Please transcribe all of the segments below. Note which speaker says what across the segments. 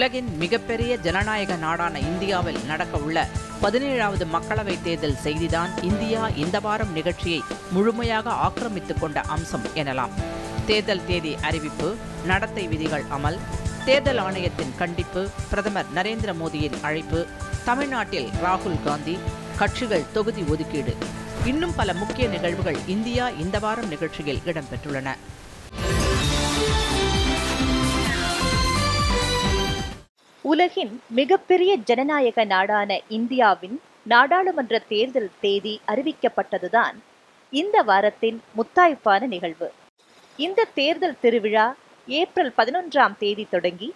Speaker 1: உலகின் மிகப்பெரிய ஜனநாயக நாடான இந்தியாவில் நடக்கவுள்ள 17வது மக்களவைத் தேர்தல் செய்திதான் இந்தியா இந்த வாரம் நிகழ்ச்சியை முழுமையாக ஆக்கிரமித்துக் கொண்ட அம்சம் எனலாம். தேர்தல் தேதி அறிவிப்பு, நடத்தை விதிகள் அமல், தேர்தல் ஆணையத்தின் கண்டிப்பு, பிரதமர் நரேந்திர மோடியின் அழைப்பு, தமிழ்நாட்டில் ராகுல் காந்தி, கட்சிகள் தொகுதி ஒதுக்கீடு, இன்னும் பல முக்கிய நிகழ்வுகள் இந்தியா இந்த வாரம் நிகழ்ச்சியில் இடம்பெற்றுள்ளன.
Speaker 2: உலகின் மிகப்பெரிய ஜனநாயக நாடான இந்தியாவின் நாடாளுமன்ற தேர்தல் தேதி அறிவிக்கப்பட்டதுதான் இந்த வாரத்தின் முத்தாய்ப்பான நிகழ்வு. இந்த தேர்தல் திருவிழா ஏப்ரல் 11ஆம் தேதி தொடங்கி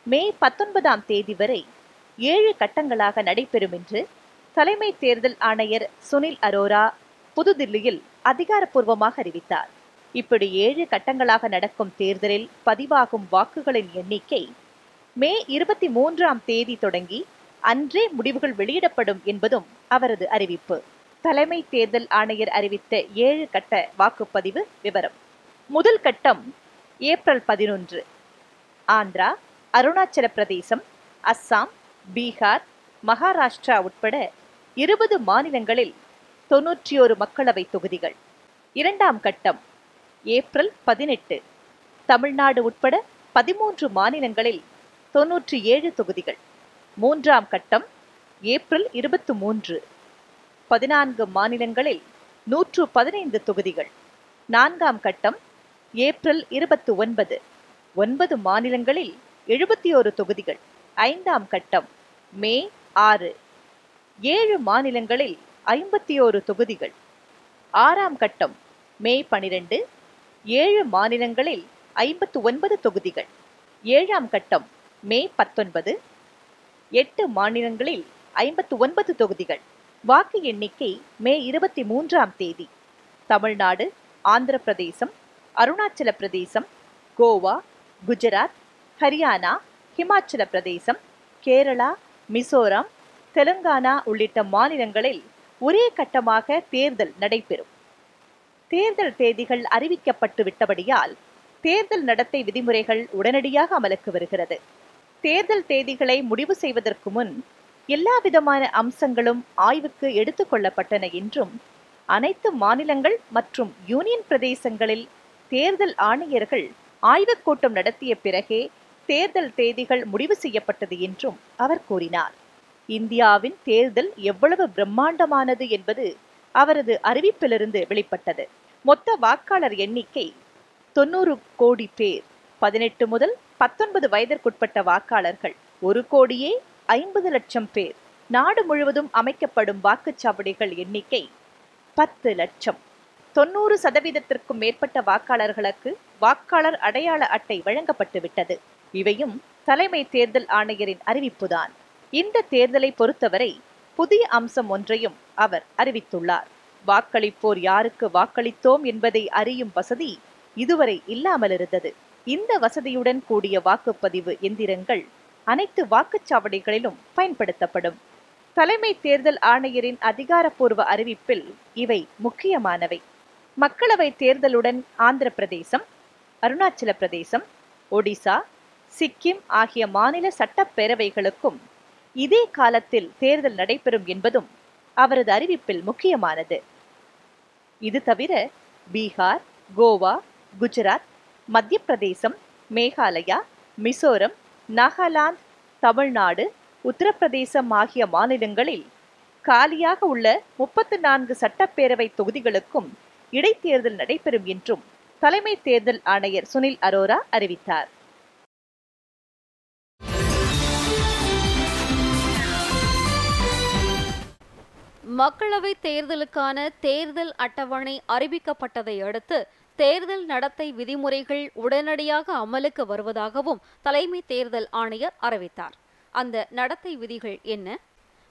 Speaker 2: மே 19ஆம் தேதி வரை 7 கட்டங்களாக நடைபெறும் என்று தலைமை தேர்தல் ஆணையர் சுனில் அரோரா புதுதில்லியில் அதிகாரப்பூர்வமாக அறிவித்தார். இப்படி 7 கட்டங்களாக நடக்கும் தேர்தலில் பதிவாகும் வாக்குகளின் எண்ணிக்கை மே 23ஆம் தேதி தொடங்கி அன்றே முடிவுகள் வெளியிடப்படும் என்பதும் அவரது அறிவிப்பு. தலைமை தேர்தல் ஆணையர் அறிவித்த 7 கட்ட வாக்குப்பதிவு விவரம். முதல் கட்டம் ஏப்ரல் 11. ஆந்திரா, அருணாச்சல பிரதேசம், அஸ்ஸாம், பீகார், மகாராஷ்டிரா உட்பட 20 மாநிலங்களில் 91 மக்களவை தொகுதிகள். இரண்டாம் கட்டம் ஏப்ரல் 18. தமிழ்நாடு உட்பட 13 மாநிலங்களில் 97 தொகுதிகள். மூன்றாம் கட்டம் ஏப்ரல் 23. 14 மாநிலங்களில் 115 தொகுதிகள். நான்காம் கட்டம் ஏப்ரல் 29. 9 மாநிலங்களில் 71 தொகுதிகள். ஐந்தாம் கட்டம் மே 6. 7 மாநிலங்களில் 51 தொகுதிகள். ஆறாம் கட்டம் மே 12. 7 மாநிலங்களில் 59 தொகுதிகள். ஏழாம் கட்டம் மே 19. 8 மாநிலங்களில் 59 தொகுதிகள். வாக்கு எண்ணிக்கை மே 23ஆம் தேதி. தமிழ்நாடு, ஆந்திர பிரதேசம், அருணாச்சல பிரதேசம், கோவா, குஜராத், ஹரியானா, ஹிமாச்சல பிரதேசம், கேரளா, மிசோரம், தெலுங்கானா உள்ளிட்ட மாநிலங்களில் ஒரே கட்டமாக தேர்தல் நடைபெறும். தேர்தல் தேதிகள் அறிவிக்கப்பட்டு விட்டபடியால் தேர்தல் நடத்தை விதிமுறைகள் உடனடியாக அமலுக்கு வருகிறது. தேர்தல் தேதிகளை முடிவு செய்வதற்கு முன் எல்லாவிதமான அம்சங்களும் ஆய்வுக்கு எடுத்துக் கொள்ளப்பட்டன என்றும், அனைத்து மாநிலங்கள் மற்றும் யூனியன் பிரதேசங்களில் தேர்தல் ஆணையர்கள் ஆய்வுக் கூட்டம் நடத்திய பிறகே தேர்தல் தேதிகள் முடிவு செய்யப்பட்டது என்றும் அவர் கூறினார். இந்தியாவின் தேர்தல் எவ்வளவு பிரம்மாண்டமானது என்பது அவரது அறிவிப்பிலிருந்து வெளிப்பட்டது. மொத்த வாக்காளர் எண்ணிக்கை 90 கோடி பேர். 18 முதல் 19 வயதிற்குட்பட்ட வாக்காளர்கள் 1,50,00,000 பேர். நாடு முழுவதும் அமைக்கப்படும் வாக்குச்சாவடிகள் எண்ணிக்கை 10 லட்சம். 90% மேற்பட்ட வாக்காளர்களுக்கு வாக்காளர் அடையாள அட்டை வழங்கப்பட்டு விட்டது. இவையும் தலைமை தேர்தல் ஆணையரின் அறிவிப்புதான். இந்த தேர்தலை பொறுத்தவரை புதிய அம்சம் ஒன்றையும் அவர் அறிவித்துள்ளார். வாக்களிப்போர் யாருக்கு வாக்களித்தோம் என்பதை அறியும் வசதி இதுவரை இல்லாமல் இருந்தது. இந்த வசதியுடன் கூடிய வாக்குப்பதிவு எந்திரங்கள் அனைத்து வாக்குச்சாவடிகளிலும் பயன்படுத்தப்படும். தலைமை தேர்தல் ஆணையரின் அதிகாரப்பூர்வ அறிவிப்பில் இவை முக்கியமானவை. மக்களவை தேர்தலுடன் ஆந்திர பிரதேசம், அருணாச்சல பிரதேசம், ஒடிசா, சிக்கிம் ஆகிய மாநில சட்டப்பேரவைகளுக்கும் இதே காலத்தில் தேர்தல் நடைபெறும் என்பதும் அவரது அறிவிப்பில் முக்கியமானது. இது தவிர பீகார், கோவா, குஜராத், மத்திய பிரதேசம், மேகாலயா, மிசோரம், நாகாலாந்து, தமிழ்நாடு, உத்தரப்பிரதேசம் ஆகிய மாநிலங்களில் காலியாக உள்ள 34 சட்டப்பேரவை தொகுதிகளுக்கும் இடைத்தேர்தல் நடைபெறும் என்றும் தலைமை தேர்தல் ஆணையர் சுனில் அரோரா அறிவித்தார்.
Speaker 3: மக்களவை தேர்தலுக்கான தேர்தல் அட்டவணை அறிவிக்கப்பட்டதை அடுத்து தேர்தல் நடத்தை விதிமுறைகள் உடனடியாக அமலுக்கு வருவதாகவும் தலைமை தேர்தல் ஆணையர் அறிவித்தார். அந்த நடத்தை விதிகள் என்ன?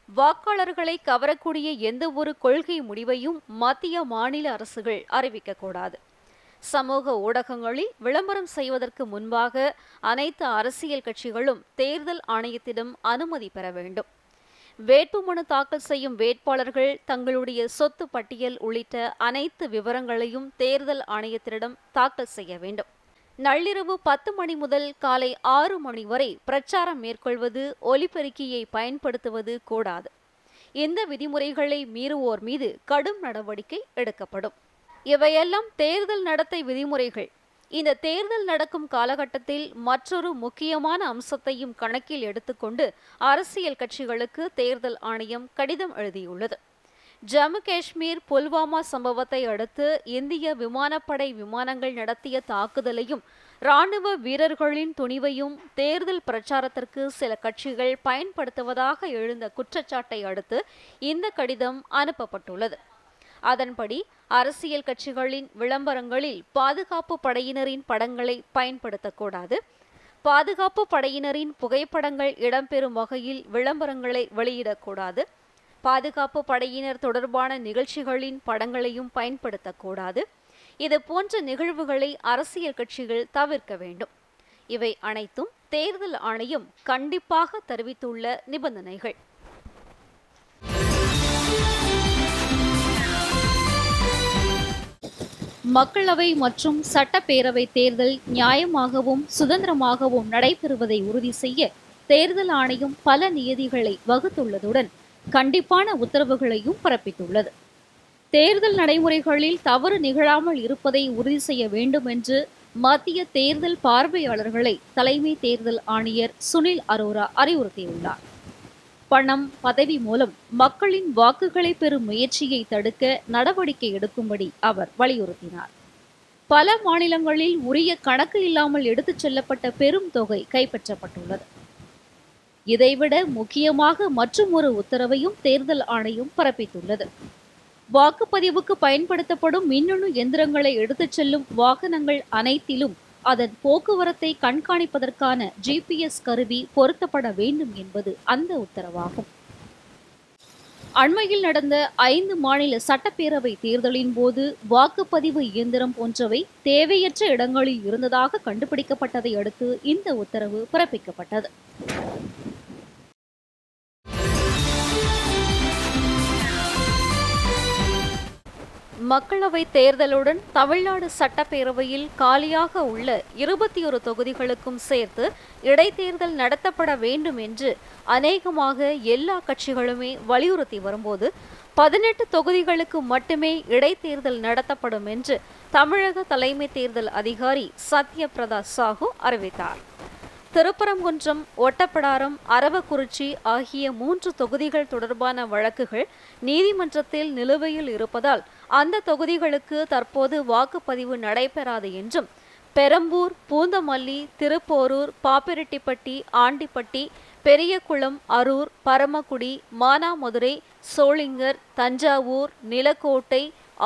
Speaker 3: வாக்காளர்களை கவரக்கூடிய எந்த ஒரு கொள்கை முடிவையும் மத்திய, மாநில அரசுகள் அறிவிக்கக்கூடாது. சமூக ஊடகங்களில் விளம்பரம் செய்வதற்கு முன்பாக அனைத்து அரசியல் கட்சிகளும் தேர்தல் ஆணையத்திடம் அனுமதி பெற வேண்டும். வேட்புமனு தாக்கல் செய்யும் வேட்பாளர்கள் தங்களுடைய சொத்து பட்டியல் உள்ளிட்ட அனைத்து விவரங்களையும் தேர்தல் ஆணையத்திடம் தாக்கல் செய்ய வேண்டும். நள்ளிரவு 10 மணி முதல் காலை 6 மணி வரை பிரச்சாரம் மேற்கொள்வது, ஒலிபெருக்கியை பயன்படுத்துவது கூடாது. இந்த விதிமுறைகளை மீறுவோர் மீது கடும் நடவடிக்கை எடுக்கப்படும். இவையெல்லாம் தேர்தல் நடத்தை விதிமுறைகள். இந்த தேர்தல் நடக்கும் காலகட்டத்தில் மற்றொரு முக்கியமான அம்சத்தையும் கணக்கில் எடுத்துக்கொண்டு அரசியல் கட்சிகளுக்கு தேர்தல் ஆணையம் கடிதம் எழுதியுள்ளது. ஜம்மு காஷ்மீர் புல்வாமா சம்பவத்தை அடுத்து இந்திய விமானப்படை விமானங்கள் நடத்திய தாக்குதலையும் இராணுவ வீரர்களின் துணிவையும் தேர்தல் பிரச்சாரத்திற்கு சில கட்சிகள் பயன்படுத்துவதாக எழுந்த குற்றச்சாட்டை அடுத்து இந்த கடிதம் அனுப்பப்பட்டுள்ளது. அதன்படி அரசியல் கட்சிகளின் விளம்பரங்களில் பாதுகாப்பு படையினரின் படங்களை பயன்படுத்தக்கூடாது. பாதுகாப்பு படையினரின் புகைப்படங்கள் இடம்பெறும் வகையில் விளம்பரங்களை வெளியிடக்கூடாது. பாதுகாப்பு படையினர் தொடர்பான நிகழ்ச்சிகளின் படங்களையும் பயன்படுத்தக்கூடாது. இது போன்ற நிகழ்வுகளை அரசியல் கட்சிகள் தவிர்க்க வேண்டும். இவை அனைத்தும் தேர்தல் ஆணையம் கண்டிப்பாக தெரிவித்துள்ள நிபந்தனைகள். மக்களவை மற்றும் சட்டப்பேரவை தேர்தல் நியாயமாகவும் சுதந்திரமாகவும் நடைபெறுவதை உறுதி செய்ய தேர்தல் ஆணையம் பல நியதிகளை வகுத்துள்ளதுடன் கண்டிப்பான உத்தரவுகளையும் பிறப்பித்துள்ளது. தேர்தல் நடைமுறைகளில் தவறு நிகழாமல் இருப்பதை உறுதி செய்ய வேண்டும் என்று மத்திய தேர்தல் பார்வையாளர்களை தலைமை தேர்தல் ஆணையர் சுனில் அரோரா அறிவுறுத்தியுள்ளார். பணம், பதவி மூலம் மக்களின் வாக்குகளை பெறும் முயற்சியை தடுக்க நடவடிக்கை எடுக்கும்படி அவர் வலியுறுத்தினார். பல மாநிலங்களில் உரிய கணக்கு இல்லாமல் எடுத்துச் செல்லப்பட்ட பெரும் தொகை கைப்பற்றப்பட்டுள்ளது. இதைவிட முக்கியமாக மற்றுமொரு உத்தரவையும் தேர்தல் ஆணையம் பிறப்பித்துள்ளது. வாக்குப்பதிவுக்கு பயன்படுத்தப்படும் மின்னணு எந்திரங்களை எடுத்துச் செல்லும் வாகனங்கள் அனைத்திலும் அதன் போக்குவரத்தை கண்காணிப்பதற்கான GPS கருவி பொருத்தப்பட வேண்டும் என்பது அந்த உத்தரவாகும். அண்மையில் நடந்த 5 மாநில சட்டப்பேரவை தேர்தலின் போது வாக்குப்பதிவு இயந்திரம் போன்றவை தேவையற்ற இடங்களில் இருந்ததாக கண்டுபிடிக்கப்பட்டதை அடுத்து இந்த உத்தரவு பிறப்பிக்கப்பட்டது. மக்களவை தேர்தலுடன் தமிழ்நாடு சட்டப்பேரவையில் காலியாக உள்ள 21 தொகுதிகளுக்கும் சேர்த்து இடைத்தேர்தல் நடத்தப்பட வேண்டும் என்று அநேகமாக எல்லா கட்சிகளுமே வலியுறுத்தி வரும்போது 18 தொகுதிகளுக்கு மட்டுமே இடைத்தேர்தல் நடத்தப்படும் என்று தமிழக தலைமை தேர்தல் அதிகாரி சத்யபிரதா சாஹூ அறிவித்தார். திருப்பரங்குன்றம், ஒட்டப்பிடாரம், அரவக்குறிச்சி ஆகிய 3 தொகுதிகள் தொடர்பான வழக்குகள் நீதிமன்றத்தில் நிலுவையில் இருப்பதால் அந்த தொகுதிகளுக்கு தற்போது வாக்குப்பதிவு நடைபெறாது என்றும், பெரம்பூர், பூந்தமல்லி, திருப்போரூர், பாப்பிரெட்டிப்பட்டி, ஆண்டிப்பட்டி, பெரியகுளம், அரூர், பரமக்குடி, மானாமதுரை, சோளிங்கர், தஞ்சாவூர், நிலக்கோட்டை,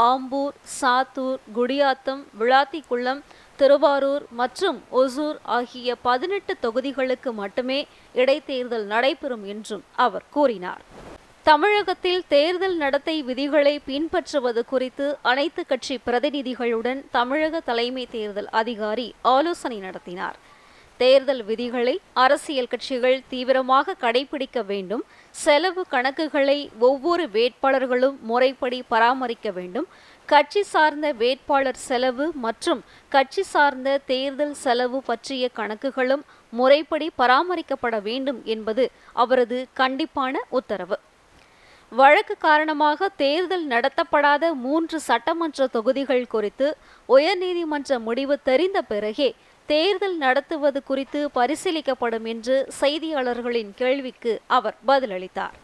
Speaker 3: ஆம்பூர், சாத்தூர், குடியாத்தம், விளாத்திக்குளம், திருவாரூர் மற்றும் ஒசூர் ஆகிய 18 தொகுதிகளுக்கு மட்டுமே இடைத்தேர்தல் நடைபெறும் என்றும் அவர் கூறினார். தமிழகத்தில் தேர்தல் நடத்தை விதிகளை பின்பற்றுவது குறித்து அனைத்து கட்சி பிரதிநிதிகளுடன் தமிழக தலைமை தேர்தல் அதிகாரி ஆலோசனை நடத்தினார். தேர்தல் விதிகளை அரசியல் கட்சிகள் தீவிரமாக கடைபிடிக்க வேண்டும். செலவு கணக்குகளை ஒவ்வொரு வேட்பாளர்களும் முறைப்படி பராமரிக்க வேண்டும். கட்சி சார்ந்த வேட்பாளர் செலவு மற்றும் கட்சி சார்ந்த தேர்தல் செலவு பற்றிய கணக்குகளும் முறைப்படி பராமரிக்கப்பட வேண்டும் என்பது அவரது கண்டிப்பான உத்தரவு. வழக்கு காரணமாக தேர்தல் நடத்தப்படாத 3 சட்டமன்ற தொகுதிகள் குறித்து உயர்நீதிமன்ற முடிவு தெரிந்த பிறகே தேர்தல் நடத்துவது குறித்து பரிசீலிக்கப்படும் என்று செய்தியாளர்களின் கேள்விக்கு அவர் பதிலளித்தார்.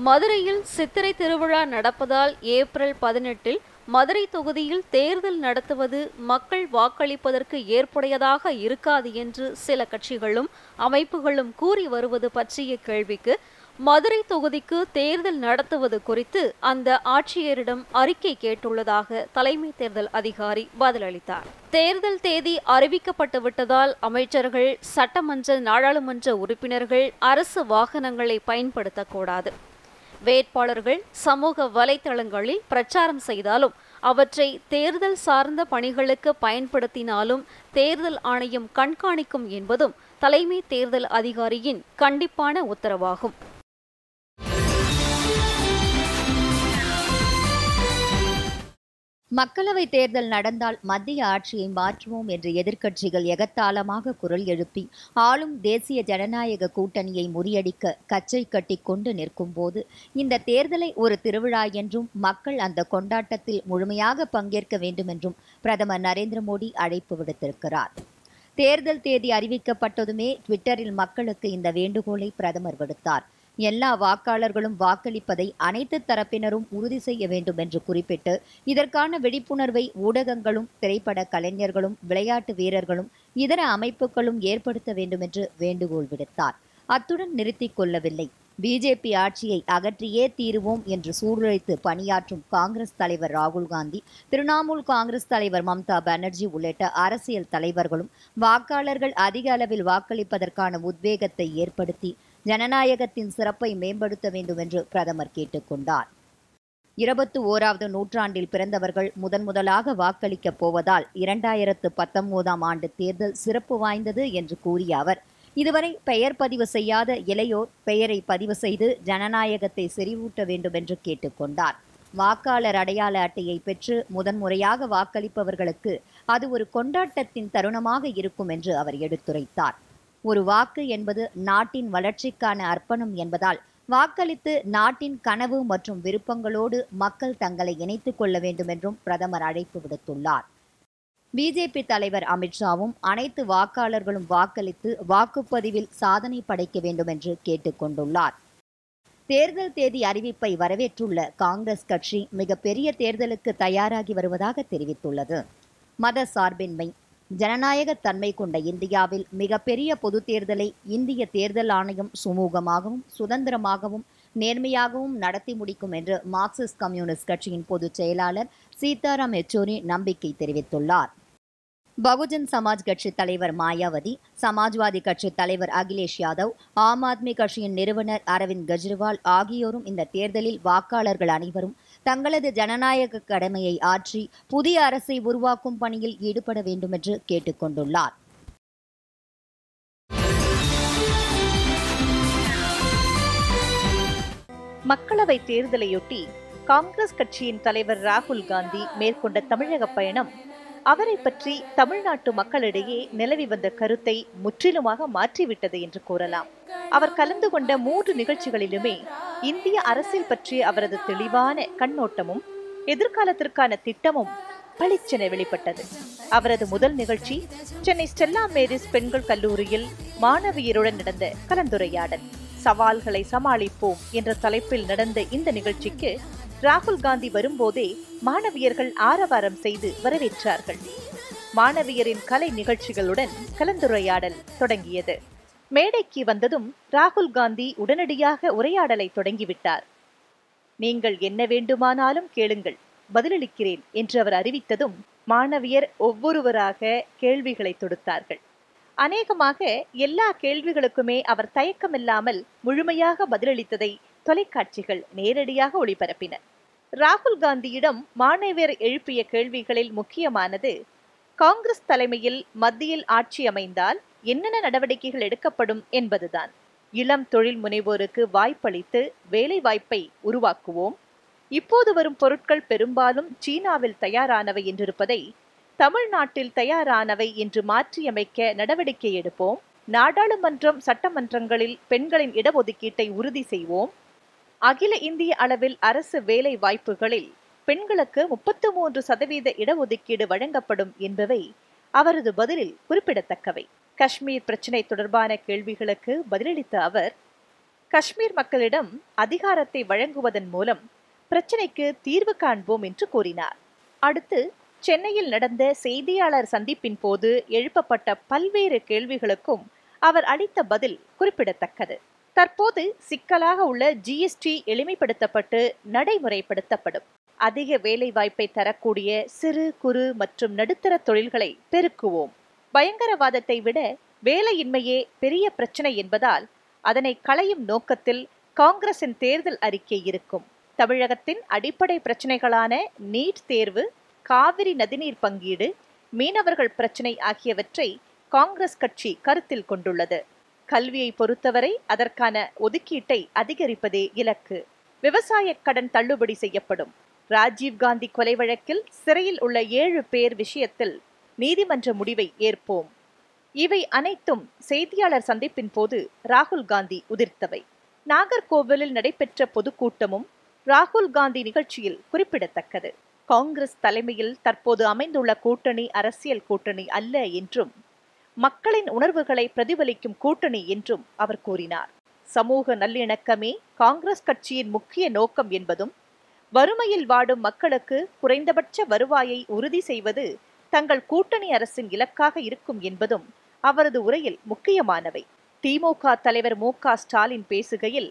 Speaker 3: மதுரையில் சித்திரை திருவிழா நடப்பதால் ஏப்ரல் 18 மதுரை தொகுதியில் தேர்தல் நடத்துவது மக்கள் வாக்களிப்பதற்கு ஏற்புடையதாக இருக்காது என்று சில கட்சிகளும் அமைப்புகளும் கூறி வருவது பற்றிய கேள்விக்கு மதுரை தொகுதிக்கு தேர்தல் நடத்துவது குறித்து அந்த ஆட்சியரிடம் அறிக்கை கேட்டுள்ளதாக தலைமை தேர்தல் அதிகாரி பதிலளித்தார். தேர்தல் தேதி அறிவிக்கப்பட்டு விட்டதால் அமைச்சர்கள், சட்டமன்ற, நாடாளுமன்ற உறுப்பினர்கள் அரசு வாகனங்களை பயன்படுத்தக்கூடாது. வேட்பாளர்கள் சமூக வலைதளங்களில் பிரச்சாரம் செய்தாலும் அவற்றை தேர்தல் சார்ந்த பணிகளுக்கு பயன்படுத்தினாலும் தேர்தல் ஆணையம் கண்காணிக்கும் என்பதும் தலைமை தேர்தல் அதிகாரியின் கண்டிப்பான உத்தரவாகும்.
Speaker 4: மக்களவைத் தேர்தல் நடந்தால் மத்திய ஆட்சியை மாற்றுவோம் என்று எதிர்க்கட்சிகள் எகத்தாளமாக குரல் எழுப்பி ஆளும் தேசிய ஜனநாயக கூட்டணியை முறியடிக்க கச்சை கட்டி கொண்டு நிற்கும்போது இந்த தேர்தலை ஒரு திருவிழா என்றும் மக்கள் அந்த கொண்டாட்டத்தில் முழுமையாக பங்கேற்க வேண்டும் என்றும் பிரதமர் நரேந்திர மோடி அழைப்பு விடுத்திருக்கிறார். தேர்தல் தேதி அறிவிக்கப்பட்டதுமே ட்விட்டரில் மக்களுக்கு இந்த வேண்டுகோளை பிரதமர் விடுத்தார். எல்லா வாக்காளர்களும் வாக்களிப்பதை அனைத்து தரப்பினரும் உறுதி செய்ய வேண்டும் என்று குறிப்பிட்டு இதற்கான விழிப்புணர்வை ஊடகங்களும் திரைப்பட கலைஞர்களும் விளையாட்டு வீரர்களும் இதர அமைப்புகளும் ஏற்படுத்த வேண்டும் என்று வேண்டுகோள் விடுத்தார். அத்துடன் நிறுத்திக் கொள்ளவில்லை. பிஜேபி ஆட்சியை அகற்றியே தீருவோம் என்று சூளுரைத்து பணியாற்றும் காங்கிரஸ் தலைவர் ராகுல் காந்தி, திரிணாமுல் காங்கிரஸ் தலைவர் மம்தா பானர்ஜி உள்ளிட்ட அரசியல் தலைவர்களும் வாக்காளர்கள் அதிக அளவில் வாக்களிப்பதற்கான உத்வேகத்தை ஏற்படுத்தி ஜனநாயகத்தின் சிறப்பை மேம்படுத்த வேண்டும் என்று பிரதமர் கேட்டுக்கொண்டார். 21வது நூற்றாண்டில் பிறந்தவர்கள் முதன்முதலாக வாக்களிக்கப் போவதால் 2019ஆம் ஆண்டு தேர்தல் சிறப்பு வாய்ந்தது என்று கூறிய அவர், இதுவரை பெயர் பதிவு செய்யாத இளையோர் பெயரை பதிவு செய்து ஜனநாயகத்தை செறிவூட்ட வேண்டும் என்று கேட்டுக்கொண்டார். வாக்காளர் அடையாள அட்டையை பெற்று முதன்முறையாக வாக்களிப்பவர்களுக்கு அது ஒரு கொண்டாட்டத்தின் தருணமாக இருக்கும் என்று அவர் எடுத்துரைத்தார். ஒரு வாக்கு என்பது நாட்டின் வளர்ச்சிக்கான அர்ப்பணம் என்பதால் வாக்களித்து நாட்டின் கனவு மற்றும் விருப்பங்களோடு மக்கள் தங்களை இணைத்துக் கொள்ள வேண்டும் என்றும் பிரதமர் அழைப்பு விடுத்துள்ளார். பிஜேபி தலைவர் அமித்ஷாவும் அனைத்து வாக்காளர்களும் வாக்களித்து வாக்குப்பதிவில் சாதனை படைக்க வேண்டும் என்று கேட்டுக்கொண்டுள்ளார். தேர்தல் தேதி அறிவிப்பை வரவேற்றுள்ள காங்கிரஸ் கட்சி மிகப்பெரிய தேர்தலுக்கு தயாராகி வருவதாக தெரிவித்துள்ளது. மத சார்பின்மை, ஜனநாயக தன்மை கொண்ட இந்தியாவில் மிகப்பெரிய பொது தேர்தலை இந்திய தேர்தல் ஆணையம் சுமூகமாகவும் சுதந்திரமாகவும் நேர்மையாகவும் நடத்தி முடிக்கும் என்று மார்க்சிஸ்ட் கம்யூனிஸ்ட் கட்சியின் பொதுச் செயலாளர் சீதாராம் யெச்சூரி நம்பிக்கை தெரிவித்துள்ளார். பகுஜன் சமாஜ் கட்சி தலைவர் மாயாவதி, சமாஜ்வாதி கட்சி தலைவர் அகிலேஷ் யாதவ், ஆம் ஆத்மி கட்சியின் நிறுவனர் அரவிந்த் கெஜ்ரிவால் ஆகியோரும் இந்த தேர்தலில் வாக்காளர்கள் அனைவரும் தங்களது ஜனநாயக கடமையை ஆற்றி புதிய அரசை உருவாக்கும் பணியில் ஈடுபட வேண்டும் என்று கேட்டுக்கொண்டுள்ளார்.
Speaker 2: மக்களவை தேர்தலையொட்டி காங்கிரஸ் கட்சியின் தலைவர் ராகுல் காந்தி மேற்கொண்ட தமிழக பயணம் அவரை பற்றி தமிழ்நாட்டு மக்களிடையே நிலவி வந்த கருத்தை முற்றிலுமாக மாற்றிவிட்டது என்று கூறலாம். அவர் கலந்து கொண்ட 3 நிகழ்ச்சிகளிலுமே இந்திய அரசியல் பற்றிய அவரது தெளிவான கண்ணோட்டமும் எதிர்காலத்திற்கான திட்டமும் பளிச்சென வெளிப்பட்டது. அவரது முதல் நிகழ்ச்சி சென்னை ஸ்டெல்லா மேரிஸ் பெண்கள் கல்லூரியில் மாணவியருடன் நடந்த கலந்துரையாடல். சவால்களை சமாளிப்போம் என்ற தலைப்பில் நடந்த இந்த நிகழ்ச்சிக்கு ராகுல் காந்தி வரும்போதே மாணவியர்கள் ஆரவாரம் செய்து வரவேற்றார்கள். மாணவியரின் கலை நிகழ்ச்சிகளுடன் கலந்துரையாடல் தொடங்கியது. மேடைக்கு வந்ததும் ராகுல் காந்தி உடனடியாக உரையாடலை தொடங்கிவிட்டார். நீங்கள் என்ன வேண்டுமானாலும் கேளுங்கள், பதிலளிக்கிறேன் என்று அவர் அறிவித்ததும் மாணவியர் ஒவ்வொருவராக கேள்விகளை தொடுத்தார்கள். அநேகமாக எல்லா கேள்விகளுக்குமே அவர் தயக்கமில்லாமல் முழுமையாக பதிலளித்ததை தொலைக்காட்சிகள் நேரடியாக ஒளிபரப்பின. ராகுல் காந்தியிடம் மாணவியர் எழுப்பிய கேள்விகளில் முக்கியமானது, காங்கிரஸ் தலைமையில் மத்தியில் ஆட்சி அமைந்தால் என்னென்ன நடவடிக்கைகள் எடுக்கப்படும் என்பதுதான். இளம் தொழில் முனைவோருக்கு வாய்ப்பளித்து வேலை வாய்ப்பை உருவாக்குவோம். இப்போது வரும் பொருட்கள் பெரும்பாலும் சீனாவில் தயாரானவை என்றிருப்பதை தமிழ்நாட்டில் தயாரானவை என்று மாற்றியமைக்க நடவடிக்கை எடுப்போம். நாடாளுமன்றம் சட்டமன்றங்களில் பெண்களின் இடஒதுக்கீட்டை உறுதி செய்வோம். அகில இந்திய அளவில் அரசு வேலை வாய்ப்புகளில் பெண்களுக்கு 33% இடஒதுக்கீடு வழங்கப்படும் என்பவை அவரது பதிலில் குறிப்பிடத்தக்கவை. காஷ்மீர் பிரச்சினை தொடர்பான கேள்விகளுக்கு பதிலளித்த அவர், காஷ்மீர் மக்களிடம் அதிகாரத்தை வழங்குவதன் மூலம் பிரச்சினைக்கு தீர்வு காண்போம் என்று கூறினார். அடுத்து சென்னையில் நடந்த செய்தியாளர் சந்திப்பின் போது எழுப்பப்பட்ட பல்வேறு கேள்விகளுக்கும் அவர் அளித்த பதில் குறிப்பிடத்தக்கது. தற்போது சிக்கலாக உள்ள ஜிஎஸ்டி எளிமைப்படுத்தப்பட்டு நடைமுறைப்படுத்தப்படும். அதிக வேலை வாய்ப்பை தரக்கூடிய சிறு குறு மற்றும் நடுத்தர தொழில்களை பெருக்குவோம். பயங்கரவாதத்தை விட வேலையின்மையே பெரிய பிரச்சனை என்பதால் அதனை களையும் நோக்கத்தில் காங்கிரசின் தேர்தல் அறிக்கை இருக்கும். தமிழகத்தின் அடிப்படை பிரச்சனைகளான நீட் தேர்வு, காவிரி நதிநீர் பங்கீடு, மீனவர்கள் பிரச்சினை ஆகியவற்றை காங்கிரஸ் கட்சி கருத்தில் கொண்டுள்ளது. கல்வியை பொறுத்தவரை அதற்கான ஒதுக்கீட்டை அதிகரிப்பதே இலக்கு. விவசாய கடன் தள்ளுபடி செய்யப்படும். ராஜீவ்காந்தி கொலை வழக்கில் சிறையில் உள்ள 7 பேர் விஷயத்தில் நீதிமன்ற முடிவை ஏற்போம். இவை அனைத்தும் செய்தியாளர் சந்திப்பின் போது ராகுல் காந்தி உதிர்த்தவை. நாகர்கோவிலில் நடைபெற்ற பொதுக்கூட்டமும் ராகுல் காந்தி நிகழ்ச்சியில் குறிப்பிடத்தக்கது. காங்கிரஸ் தலைமையில் தற்போது அமைந்துள்ள கூட்டணி அரசியல் கூட்டணி அல்ல என்றும், மக்களின் உணர்வுகளை பிரதிபலிக்கும் கூட்டணி என்றும் அவர் கூறினார். சமூக நல்லிணக்கமே காங்கிரஸ் கட்சியின் முக்கிய நோக்கம் என்பதும், வறுமையில் வாடும் மக்களுக்கு குறைந்தபட்ச வருவாயை உறுதி செய்வது தங்கள் கூட்டணி அரசின் இலக்காக இருக்கும் என்பதும் அவரது உரையில் முக்கியமானவை. திமுக தலைவர் மு.க. ஸ்டாலின் பேசுகையில்,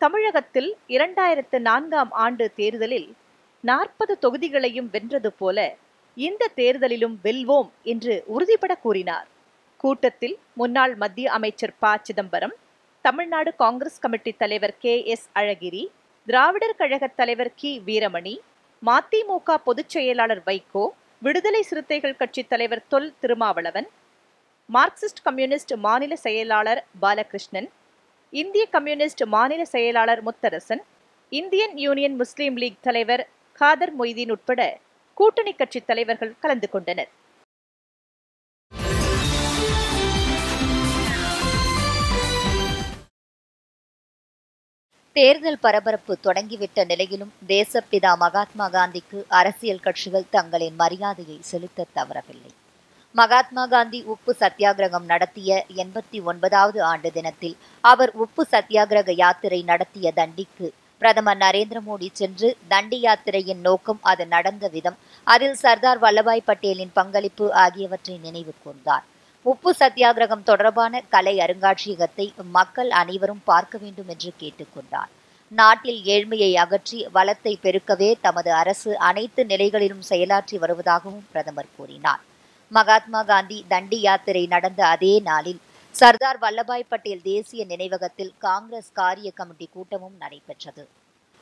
Speaker 2: தமிழகத்தில் 2004ஆம் ஆண்டு தேர்தலில் 40 தொகுதிகளையும் வென்றது போல இந்த தேர்தலிலும் வெல்வோம் என்று உறுதிபட கூறினார். கூட்டத்தில் முன்னாள் மத்திய அமைச்சர் ப. சிதம்பரம், தமிழ்நாடு காங்கிரஸ் கமிட்டி தலைவர் கே.எஸ். அழகிரி, திராவிடர் கழக தலைவர் கி. வீரமணி, மதிமுக பொதுச் செயலாளர் வைகோ, விடுதலை சிறுத்தைகள் கட்சி தலைவர் தொல் திருமாவளவன், மார்க்சிஸ்ட் கம்யூனிஸ்ட் மாநில செயலாளர் பாலகிருஷ்ணன், இந்திய கம்யூனிஸ்ட் மாநில செயலாளர் முத்தரசன், இந்தியன் யூனியன் முஸ்லீம் லீக் தலைவர் காதர் மொய்தீன் உட்பட கூட்டணி கட்சி தலைவர்கள் கலந்து கொண்டனர்.
Speaker 4: தேர்தல் பரபரப்பு தொடங்கிவிட்ட நிலையிலும் தேசப்பிதா மகாத்மா காந்திக்கு அரசியல் கட்சிகள் தங்களின் மரியாதையை செலுத்த தவறவில்லை. மகாத்மா காந்தி உப்பு சத்தியாகிரகம் நடத்திய 89வது ஆண்டு தினத்தில் அவர் உப்பு சத்தியாகிரக யாத்திரை நடத்திய தண்டிக்கு பிரதமர் நரேந்திர மோடி சென்று தண்டி யாத்திரையின் நோக்கம், அது நடந்த விதம், அதில் சர்தார் வல்லபாய் பட்டேலின் பங்களிப்பு ஆகியவற்றை நினைவு கூர்ந்தார். உப்பு சத்தியாகிரகம் தொடர்பான கலை அருங்காட்சியகத்தை மக்கள் அனைவரும் பார்க்க வேண்டும் என்று கேட்டுக்கொண்டார். நாட்டில் ஏழ்மையை அகற்றி வளத்தை பெருக்கவே தமது அரசு அனைத்து நிலைகளிலும் செயலாற்றி வருவதாகவும் பிரதமர் கூறினார். மகாத்மா காந்தி தண்டி யாத்திரை நடந்த அதே நாளில் சர்தார் வல்லபாய் பட்டேல் தேசிய நினைவகத்தில் காங்கிரஸ் காரிய கமிட்டி கூட்டமும் நடைபெற்றது.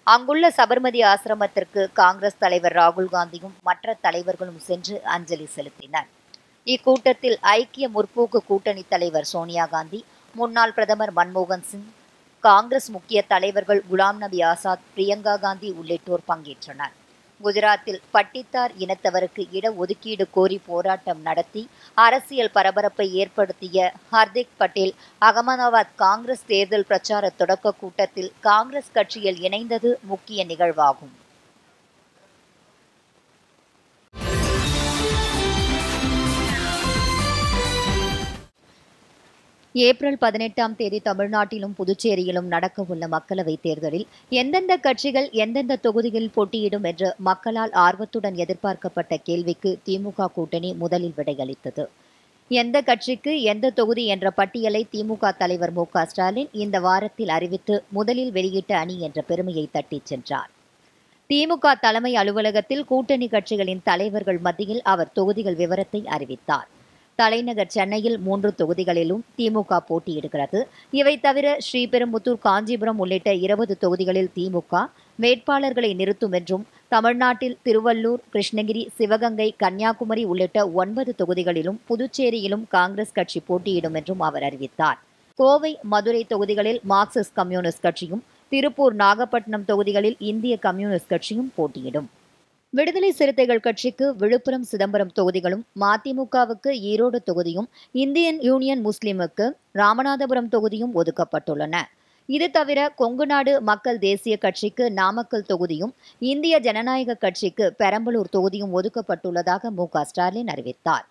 Speaker 4: அங்குள்ள சபர்மதி ஆசிரமத்திற்கு காங்கிரஸ் தலைவர் ராகுல் காந்தியும் மற்ற தலைவர்களும் சென்று அஞ்சலி செலுத்தினர். இக்கூட்டத்தில் ஐக்கிய முற்போக்கு கூட்டணி தலைவர் சோனியா காந்தி, முன்னாள் பிரதமர் மன்மோகன் சிங், காங்கிரஸ் முக்கிய தலைவர்கள் குலாம் நபி ஆசாத், பிரியங்கா காந்தி உள்ளிட்டோர் பங்கேற்றனர். குஜராத்தில் பட்டித்தார் இனத்தவருக்கு இடஒதுக்கீடு கோரி போராட்டம் நடத்தி அரசியல் பரபரப்பை ஏற்படுத்திய ஹர்திக் பட்டேல் அகமதாபாத் காங்கிரஸ் தேர்தல் பிரச்சார தொடக்க கூட்டத்தில் காங்கிரஸ் கட்சியில் இணைந்தது முக்கிய நிகழ்வாகும். ஏப்ரல் 18ஆம் தேதி தமிழ்நாட்டிலும் புதுச்சேரியிலும் நடக்கவுள்ள மக்களவைத் தேர்தலில் எந்தெந்த கட்சிகள் எந்தெந்த தொகுதிகளில் போட்டியிடும் என்று மக்களால் ஆர்வத்துடன் எதிர்பார்க்கப்பட்ட கேள்விக்கு திமுக கூட்டணி முதலில் விடையளித்தது. எந்த கட்சிக்கு எந்த தொகுதி என்ற பட்டியலை திமுக தலைவர் மு.க. ஸ்டாலின் இந்த வாரத்தில் அறிவித்து முதலில் வெளியிட்ட அணி என்ற பெருமையை தட்டிச் சென்றார். திமுக தலைமை அலுவலகத்தில் கூட்டணி கட்சிகளின் தலைவர்கள் மத்தியில் அவர் தொகுதிகள் விவரத்தை அறிவித்தார். தலைநகர் சென்னையில் 3 தொகுதிகளிலும் திமுக போட்டியிடுகிறது. இவை தவிர ஸ்ரீபெரும்புத்தூர், காஞ்சிபுரம் உள்ளிட்ட 20 தொகுதிகளில் திமுக வேட்பாளர்களை நிறுத்தும் என்றும், தமிழ்நாட்டில் திருவள்ளூர், கிருஷ்ணகிரி, சிவகங்கை, கன்னியாகுமரி உள்ளிட்ட 9 தொகுதிகளிலும் புதுச்சேரியிலும் காங்கிரஸ் கட்சி போட்டியிடும் என்றும் அவர் அறிவித்தார். கோவை, மதுரை தொகுதிகளில் மார்க்சிஸ்ட் கம்யூனிஸ்ட் கட்சியும், திருப்பூர், நாகப்பட்டினம் தொகுதிகளில் இந்திய கம்யூனிஸ்ட் கட்சியும் போட்டியிடும். விடுதலை சிறுத்தைகள் கட்சிக்கு விழுப்புரம், சிதம்பரம் தொகுதிகளும், மதிமுகவுக்கு ஈரோடு தொகுதியும், இந்தியன் யூனியன் முஸ்லீமுக்கு ராமநாதபுரம் தொகுதியும் ஒதுக்கப்பட்டுள்ளன. இது தவிர கொங்குநாடு மக்கள் தேசிய கட்சிக்கு நாமக்கல் தொகுதியும், இந்திய ஜனநாயக கட்சிக்கு பெரம்பலூர் தொகுதியும் ஒதுக்கப்பட்டுள்ளதாக மு.க. ஸ்டாலின் அறிவித்தார்.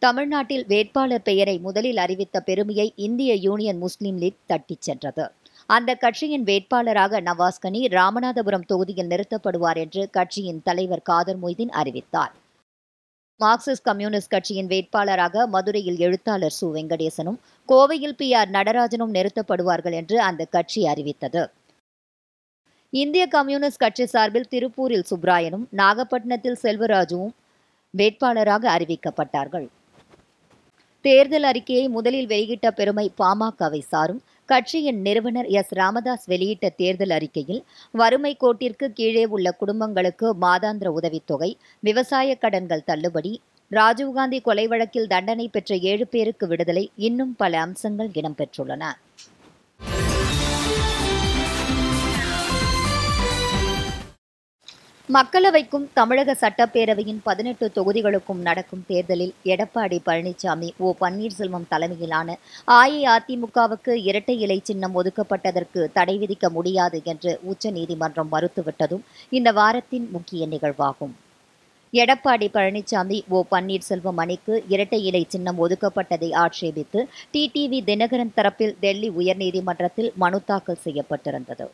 Speaker 4: தமிழ்நாட்டில் வேட்பாளர் பெயரை முதலில் அறிவித்த பெருமையை இந்திய யூனியன் முஸ்லீம் லீக் தட்டிச் சென்றது. அந்த கட்சியின் வேட்பாளராக நவாஸ் கனி ராமநாதபுரம் தொகுதியில் நிறுத்தப்படுவார் என்று கட்சியின் தலைவர் காதர் மொய்தீன் அறிவித்தார். மார்க்சிஸ்ட் கம்யூனிஸ்ட் கட்சியின் வேட்பாளராக மதுரையில் எழுத்தாளர் சு. வெங்கடேசனும், கோவையில் பி.ஆர். நடராஜனும் நிறுத்தப்படுவார்கள் என்று அந்த கட்சி அறிவித்தது. இந்திய கம்யூனிஸ்ட் கட்சி சார்பில் திருப்பூரில் சுப்ராயனும், நாகப்பட்டினத்தில் செல்வராஜுவும் வேட்பாளராக அறிவிக்கப்பட்டார்கள். தேர்தல் அறிக்கையை முதலில் வெளியிட்ட பெருமை பாமகவை சாரும். கட்சியின் நிறுவனர் எஸ். ராமதாஸ் வெளியிட்ட தேர்தல் அறிக்கையில், வறுமை கோட்டிற்கு கீழே உள்ள குடும்பங்களுக்கு மாதாந்திர உதவித்தொகை, விவசாய கடன்கள் தள்ளுபடி, ராஜீவ்காந்தி கொலை வழக்கில் தண்டனை பெற்ற 7 பேருக்கு விடுதலை, இன்னும் பல அம்சங்கள் இடம்பெற்றுள்ளன. மக்களவைக்கும் தமிழக சட்டப்பேரவையின் 18 தொகுதிகளுக்கும் நடக்கும் தேர்தலில் எடப்பாடி பழனிசாமி பன்னீர்செல்வம் தலைமையிலான அஇஅதிமுகவுக்கு இரட்டை இலை சின்னம் ஒதுக்கப்பட்டதற்கு தடை விதிக்க முடியாது என்று உச்சநீதிமன்றம் மறுத்துவிட்டதும் இந்த வாரத்தின் முக்கிய நிகழ்வாகும். எடப்பாடி பழனிசாமி பன்னீர்செல்வம் அணிக்கு இரட்டை இலை சின்னம் ஒதுக்கப்பட்டதை ஆட்சேபித்து டிடிவி தினகரன் தரப்பில் டெல்லி உயர்நீதிமன்றத்தில் மனு தாக்கல் செய்யப்பட்டிருந்தது.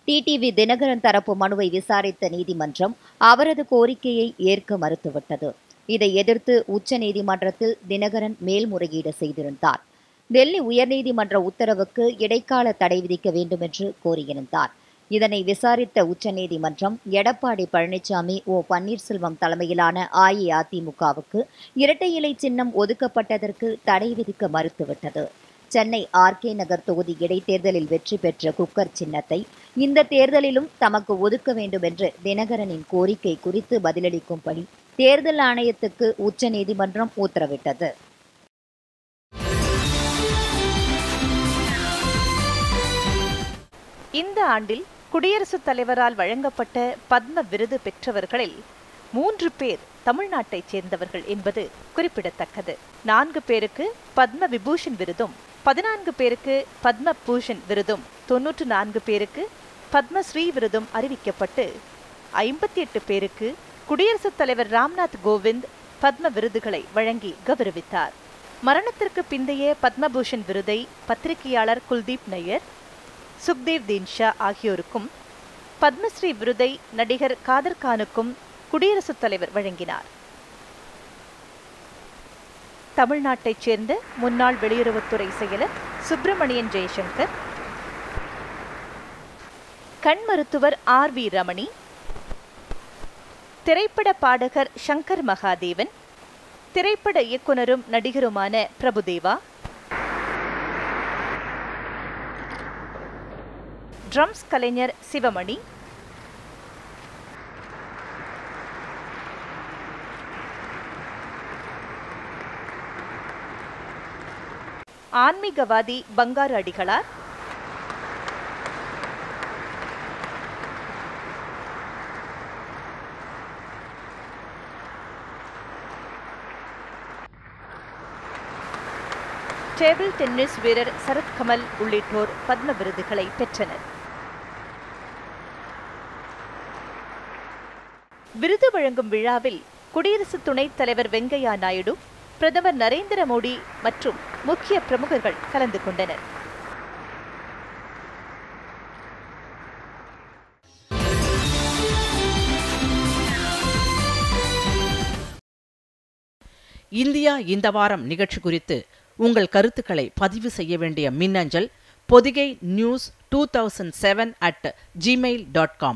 Speaker 4: டிடிவி தினகரன் தரப்பு மனுவை விசாரித்த நீதிமன்றம் அவரது கோரிக்கையை ஏற்க மறுத்துவிட்டது. இதை எதிர்த்து உச்சநீதிமன்றத்தில் தினகரன் மேல்முறையீடு செய்திருந்தார். டெல்லி உயர்நீதிமன்ற உத்தரவுக்கு இடைக்கால தடை விதிக்க வேண்டும் என்று கோரியிருந்தார். இதனை விசாரித்த உச்சநீதிமன்றம் எடப்பாடி பழனிசாமி பன்னீர்செல்வம் தலைமையிலான அஇஅதிமுகவுக்கு இரட்டை இலை சின்னம் ஒதுக்கப்பட்டதற்கு தடை விதிக்க மறுத்துவிட்டது. சென்னை ஆர்கே நகர் தொகுதி இடைத்தேர்தலில் வெற்றி பெற்ற குக்கர் சின்னத்தை இந்த தேர்தலிலும் தமக்கு ஒதுக்க வேண்டும் என்று தினகரனின் கோரிக்கை குறித்து பதிலளிக்கும்படி தேர்தல் ஆணையத்துக்கு உச்சநீதிமன்றம் உத்தரவிட்டது.
Speaker 2: இந்த ஆண்டில் குடியரசுத் தலைவரால் வழங்கப்பட்ட பத்ம விருது பெற்றவர்களில் 3 பேர் தமிழ்நாட்டைச் சேர்ந்தவர்கள் என்பது குறிப்பிடத்தக்கது. 4 பேருக்கு பத்ம விபூஷன் விருதும் 14 பேருக்கு பத்ம பூஷன் விருதும் 94 பேருக்கு பத்மஸ்ரீ விருதும் அறிவிக்கப்பட்டு 58 பேருக்கு குடியரசுத் தலைவர் ராம்நாத் கோவிந்த் பத்ம விருதுகளை வழங்கி கௌரவித்தார். மரணத்திற்கு பிந்தைய பத்மபூஷன் விருதை பத்திரிகையாளர் குல்தீப் நய்யர், சுக்தேவ் தீன்ஷா ஆகியோருக்கும், பத்மஸ்ரீ விருதை நடிகர் காதர் கானுக்கும் குடியரசுத் தலைவர் வழங்கினார். தமிழ்நாட்டைச் சேர்ந்த முன்னாள் வெளியுறவுத்துறை செயலர் சுப்பிரமணியன் ஜெயசங்கர், கண் மருத்துவர் RV ரமணி, திரைப்பட பாடகர் சங்கர் மகாதேவன், திரைப்பட இயக்குனரும் நடிகருமான பிரபுதேவா, ட்ரம்ஸ் கலைஞர் சிவமணி, ஆன்மீகவாதி பங்காரு அடிகளார், டேபிள் டென்னிஸ் வீரர் சரத் கமல் உள்ளிட்டோர் பத்ம விருதுகளை பெற்றனர். விருது வழங்கும் விழாவில் குடியரசு துணைத் தலைவர் வெங்கையா நாயுடு, பிரதமர் நரேந்திர மோடி மற்றும் முக்கிய பிரமுகர்கள் கலந்து கொண்டனர்.
Speaker 1: இந்தியா இந்த வாரம் நிகழ்ச்சி குறித்து உங்கள் கருத்துக்களை பதிவு செய்ய வேண்டிய மின்னஞ்சல் பொதிகை news2007@gmail.com.